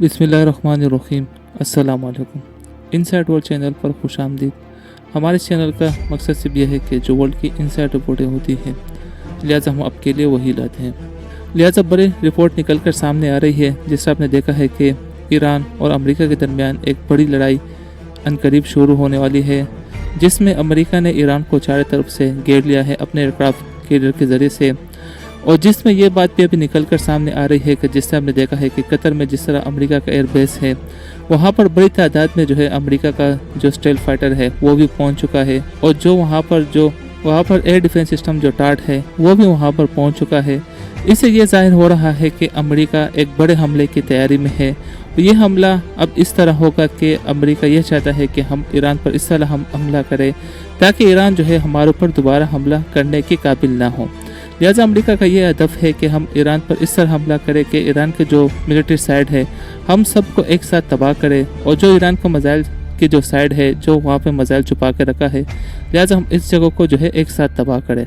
बिस्मिल्लाहिर्रहमानिर्रहीम। अस्सलाम वालेकुम। इनसाइड वर्ल्ड चैनल पर खुश आमदीद। हमारे चैनल का मकसद सिर्फ यह है कि जो वर्ल्ड की इनसाइड रिपोर्टें होती हैं, लिहाजा हम आपके लिए वही लाते हैं। लिहाजा बड़ी रिपोर्ट निकल कर सामने आ रही है, जिससे आपने देखा है कि ईरान और अमेरिका के दरमियान एक बड़ी लड़ाई अनकरीब शुरू होने वाली है, जिसमें अमेरिका ने ईरान को चारों तरफ से घेर लिया है अपने एयरक्राफ्ट कैरियर के ज़रिए से। और जिसमें ये बात भी अभी निकल कर सामने आ रही है कि जिससे हमने देखा है कि कतर में जिस तरह अमेरिका का एयरबेस है, वहाँ पर बड़ी तादाद में जो है अमेरिका का जो स्टेल फाइटर है वो भी पहुँच चुका है। और जो वहाँ पर एयर डिफेंस सिस्टम जो टाट है वो भी वहाँ पर पहुँच चुका है। इससे ये जाहिर हो रहा है कि अमेरिका एक बड़े हमले की तैयारी में है। ये हमला अब इस तरह होगा कि अमेरिका ये चाहता है कि हम ईरान पर इस तरह हम हमला करें ताकि ईरान जो है हमारे ऊपर दोबारा हमला करने के काबिल ना हो। लिहाजा अमेरिका का ये हदफ है कि हम ईरान पर इस तरह हमला करें कि ईरान के जो मिलिट्री साइड है हम सबको एक साथ तबाह करें, और जो ईरान का मिसाइल की जो साइड है जो वहाँ पे मिसाइल छुपा के रखा है, लिहाजा हम इस जगह को जो है एक साथ तबाह करें।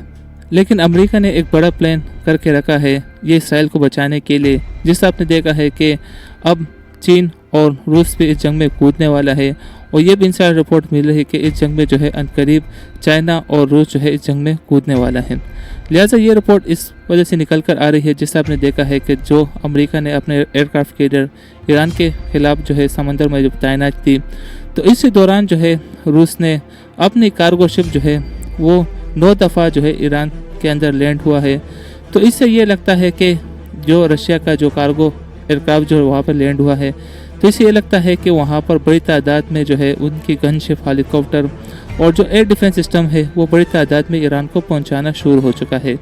लेकिन अमेरिका ने एक बड़ा प्लान करके रखा है ये इसराइल को बचाने के लिए, जिससे आपने देखा है कि अब चीन और रूस भी इस जंग में कूदने वाला है। और ये भी इनसाइड रिपोर्ट मिल रही है कि इस जंग में जो है अनकरीब चाइना और रूस जो है इस जंग में कूदने वाला है। लिहाजा ये रिपोर्ट इस वजह से निकल कर आ रही है, जिससे आपने देखा है कि जो अमेरिका ने अपने एयरक्राफ्ट कैरियर ईरान के खिलाफ जो है समंदर में जो तैनात थी, तो इसी दौरान जो है रूस ने अपनी कार्गो शिप जो है वो 9 दफ़ा जो है ईरान के अंदर लैंड हुआ है। तो इससे ये लगता है कि जो रशिया का जो कार्गो एयरक्राफ्ट जो वहाँ पर लैंड हुआ है, तो इससे ये लगता है कि वहाँ पर बड़ी तादाद में जो है उनकी गन शिप हेलीकॉप्टर और जो एयर डिफेंस सिस्टम है वो बड़ी तादाद में ईरान को पहुँचाना शुरू हो चुका है।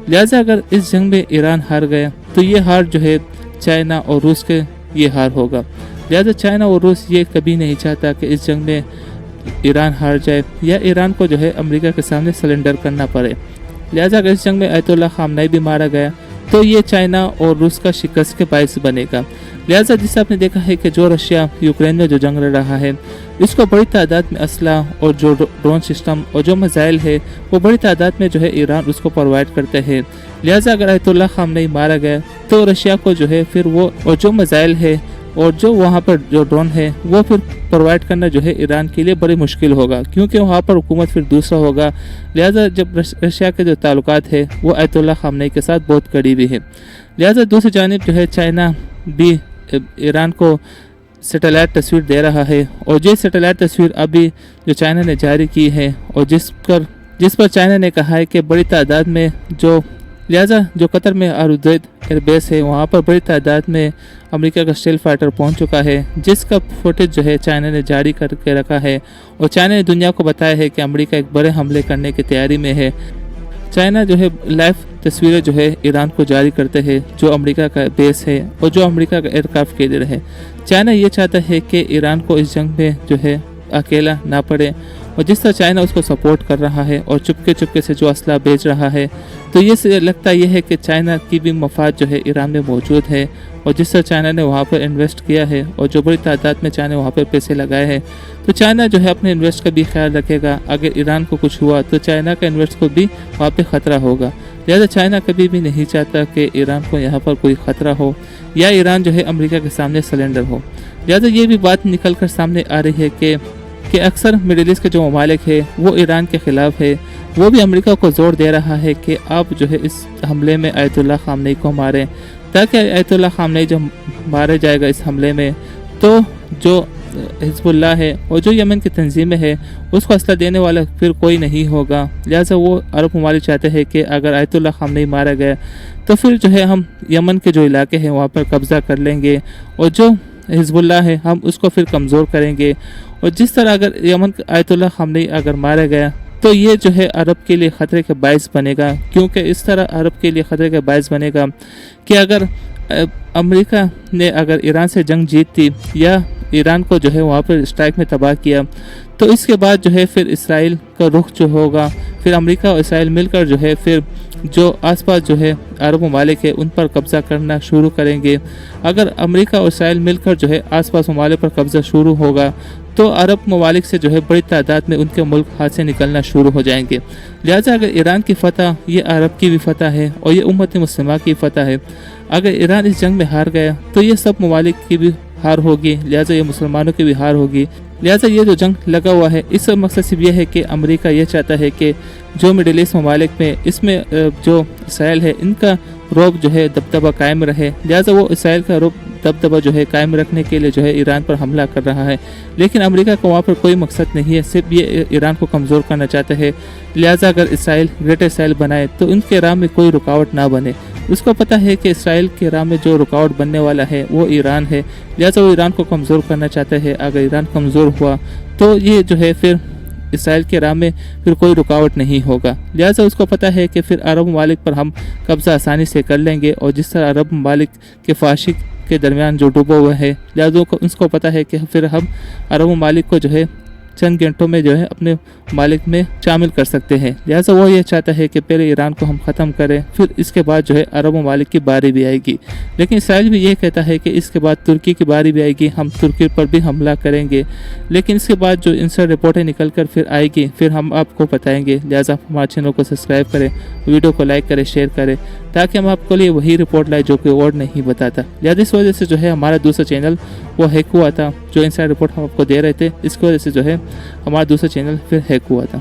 लिहाजा अगर इस जंग में ईरान हार गया तो ये हार जो है चाइना और रूस के ये हार होगा। लिहाजा चाइना और रूस ये कभी नहीं चाहता कि इस जंग में ईरान हार जाए या ईरान को जो है अमेरिका के सामने सरेंडर करना पड़े। लिहाजा अगर इस जंग में आयतुल्लाह खामनेई भी मारा गया तो ये चाइना और रूस का शिकस्त के बायस बनेगा। लिहाजा जिससे आपने देखा है कि जो रशिया यूक्रेन में जो जंग लड़ रहा है, इसको बड़ी तादाद में असला और जो ड्रोन सिस्टम और जो मिसाइल है वो बड़ी तादाद में जो है ईरान उसको प्रोवाइड करते हैं। लिहाजा अगर आयतुल्लाह खामनेई मारा गया तो रशिया को जो है फिर वो और जो मिसाइल है और जो वहाँ पर जो ड्रोन है वो फिर प्रोवाइड करना जो है ईरान के लिए बड़ी मुश्किल होगा, क्योंकि वहाँ पर हुकूमत फिर दूसरा होगा। लिहाजा जब रशिया के जो ताल्लुकात है वो आयतुल्लाह खामनेई के साथ बहुत करीबी है। लिहाजा दूसरी जानिब जो है चाइना भी ईरान को सैटेलाइट तस्वीर दे रहा है, और ये सैटेलाइट तस्वीर अभी जो चाइना ने जारी की है और जिस पर चाइना ने कहा है कि बड़ी तादाद में लिहाजा जो कतर में अरुदैद एयरबेस है वहाँ पर बड़ी तादाद में अमेरिका का स्टेल फाइटर पहुँच चुका है, जिसका फुटेज जो है चाइना ने जारी करके रखा है। और चाइना ने दुनिया को बताया है कि अमेरिका एक बड़े हमले करने की तैयारी में है। चाइना जो है लाइव तस्वीरें जो है ईरान को जारी करते हैं जो अमेरिका का बेस है और जो अमेरिका का एयरक्राफ्ट कैरियर है। चाइना ये चाहता है कि ईरान को इस जंग में जो है अकेला ना पड़े, और जिस तरह चाइना उसको सपोर्ट कर रहा है और चुपके से जो असला बेच रहा है, तो ये से लगता यह है कि चाइना की भी मफाद जो है ईरान में मौजूद है। और जिस तरह चाइना ने वहाँ पर इन्वेस्ट किया है और जो बड़ी तादाद में चाइना वहाँ पर पैसे लगाए हैं, तो चाइना जो है अपने इन्वेस्ट का भी ख्याल रखेगा। अगर ईरान को कुछ हुआ तो चाइना का इन्वेस्ट को भी वहाँ पर ख़तरा होगा। लिहाजा चाइना कभी भी नहीं चाहता कि ईरान को यहाँ पर कोई ख़तरा हो या ईरान जो है अमेरिका के सामने सरेंडर हो। लिहाजा ये भी बात निकल कर सामने आ रही है कि अक्सर मिडिल ईस्ट के जो ममालिक है वो ईरान के ख़िलाफ़ है, वो भी अमेरिका को ज़ोर दे रहा है कि आप जो है इस हमले में आयतुल्लाह खामनेई को मारें, ताकि आयतुल्लाह खामनेई जब मारे जाएगा इस हमले में तो जो हिज़्बुल्लाह है और जो यमन की तंजीमें है उसको असला देने वाला फिर कोई नहीं होगा। लिहाजा वो अरब ममालिक चाहते हैं कि अगर आयतुल्लाह खामनेई मारा गया तो फिर जो है हम यमन के जो इलाके हैं वहाँ पर कब्ज़ा कर लेंगे, और जो हिज़्बुल्लाह है हम उसको फिर कमज़ोर करेंगे। और जिस तरह अगर यमन आयतुल्लाह खामनेई अगर मारा गया तो ये जो है अरब के लिए ख़तरे के बायस बनेगा, क्योंकि इस तरह अरब के लिए ख़तरे के बायस बनेगा कि अगर अमेरिका ने अगर ईरान से जंग जीती या ईरान को जो है वहाँ पर स्ट्राइक में तबाह किया, तो इसके बाद जो है फिर इसराइल का रुख जो होगा, फिर अमेरिका और इसराइल मिलकर जो है फिर जो आसपास जो है अरब ममालिक है उन पर कब्ज़ा करना शुरू करेंगे। अगर अमेरिका और इसराइल मिलकर जो है आसपास ममालिक पर कब्ज़ा शुरू होगा तो अरब ममालिक से जो है बड़ी तादाद में उनके मुल्क हाथ से निकलना शुरू हो जाएंगे। लिहाजा अगर ईरान की फ़तह ये अरब की भी फ़तह है और ये उम्मत मुस्लिमा की फ़तह है। अगर ईरान इस जंग में हार गया तो ये सब ममालिक की भी हार होगी, लिहाजा ये मुसलमानों की भी हार होगी। लिहाजा ये जो जंग लगा हुआ है, इस मकसद सिर्फ ये है कि अमेरिका ये चाहता है कि जो मिडिल ईस्ट ममालिक में इसमें जो इसराइल है, इनका रौब जो है दबदबा कायम रहे। लिहाजा वो इसराइल का रौब दबदबा जो है कायम रखने के लिए जो है ईरान पर हमला कर रहा है। लेकिन अमेरिका को वहाँ पर कोई मकसद नहीं है, सिर्फ ये ईरान को कमज़ोर करना चाहता है। लिहाजा अगर इसराइल ग्रेटर इसराइल बनाए तो उनके राह में कोई रुकावट ना बने। उसको पता है कि इसराइल के राह में जो रुकावट बनने वाला है वो ईरान है, लिहाजा वो ईरान को कमज़ोर करना चाहता है। अगर ईरान कमज़ोर हुआ तो ये जो है फिर इसराइल के राह में फिर कोई रुकावट नहीं होगा। लिहाजा उसको पता है कि फिर अरब ममालिक पर हम कब्ज़ा आसानी से कर लेंगे, और जिस तरह अरब ममालिक के फाशिक के दरमियान जो डूबा हुआ है, लिहाजा उसको पता है कि फिर हम अरब ममालिक को जो है चंद घंटों में जो है अपने मालिक में शामिल कर सकते हैं। लिहाजा वो ये चाहता है कि पहले ईरान को हम ख़त्म करें, फिर इसके बाद जो है अरब ममालिक की बारी भी आएगी। लेकिन इसराइल भी ये कहता है कि इसके बाद तुर्की की बारी भी आएगी, हम तुर्की पर भी हमला करेंगे। लेकिन इसके बाद जो इनसे रिपोर्टें निकल कर फिर आएगी, फिर हम आपको बताएंगे। लिहाजा हमारे चैनल को सब्सक्राइब करें, वीडियो को लाइक करें, शेयर करें, ताकि हम आपको लिए वही रिपोर्ट लाए जो कोई और नहीं बताता। लिहाजा इस वजह से जो है हमारा दूसरा चैनल वो हैक हुआ था, जो इनसाइड रिपोर्ट हम आपको दे रहे थे, इसकी वजह से जो है हमारा दूसरा चैनल फिर हैक हुआ था।